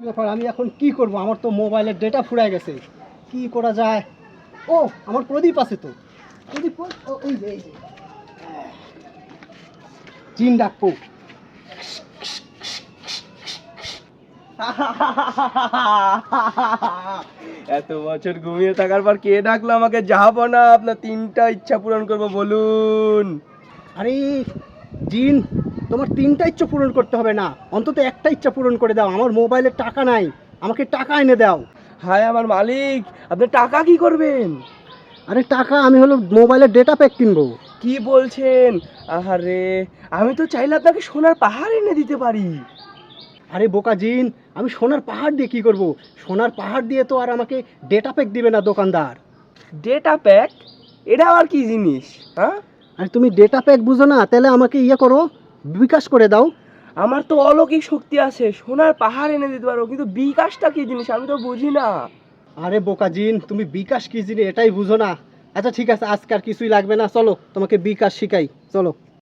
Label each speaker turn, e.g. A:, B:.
A: ব্যাপার, আমি এখন কি করব? আমার তো মোবাইলের ডেটা ফুরায় গেছে। কি করা যায়? ও, আমার প্রদীপ আছে তো। প্রদীপ কই? ও, এই যে জিন ডাকবো।
B: এত বছর ঘুমিয়ে থাকার পর কে ডাকলো আমাকে? যাবো না, আপনার 3টা ইচ্ছা পূরণ করবো, বলুন।
A: আরে জিন, তোমার 3টা ইচ্ছা পূরণ করতে হবে না, অন্তত একটা ইচ্ছা পূরণ করে দাও। আমার মোবাইলে টাকা নাই, আমাকে টাকা এনে দাও।
B: হায় আমার মালিক, আপনি টাকা কি করবেন?
A: আরে টাকা, আমি হলো মোবাইলের ডেটা প্যাক কিনবো।
B: কি বলছেন? আহারে, আমি তো চাইলে আপনাকে সোনার পাহাড় এনে দিতে পারি।
A: আরে বোকা জিন, আমি সোনার পাহাড় দিয়ে কি করব? সোনার পাহাড় দিয়ে তো আর আমাকে ডেটা প্যাক দিবে না দোকানদার।
B: Data pack? এটা আবার কি জিনিস? হ্যাঁ,
A: আর তুমি ডেটা প্যাক বুঝো না? তাহলে আমাকে ইয়ে করো, বিকাশ করে দাও।
B: আমার তো অলৌকিক শক্তি আছে, সোনার পাহাড় এনে দিতে পারবো, কিন্তু বিকাশটা কি জিনিস আমি তো বুঝি না।
A: আরে বোকা জিন, তুমি বিকাশ কি জিনিস এটাই বুঝো না? আচ্ছা ঠিক আছে, আজকে আর কিছুই লাগবে না, চলো তোমাকে বিকাশ শিখাই, চলো।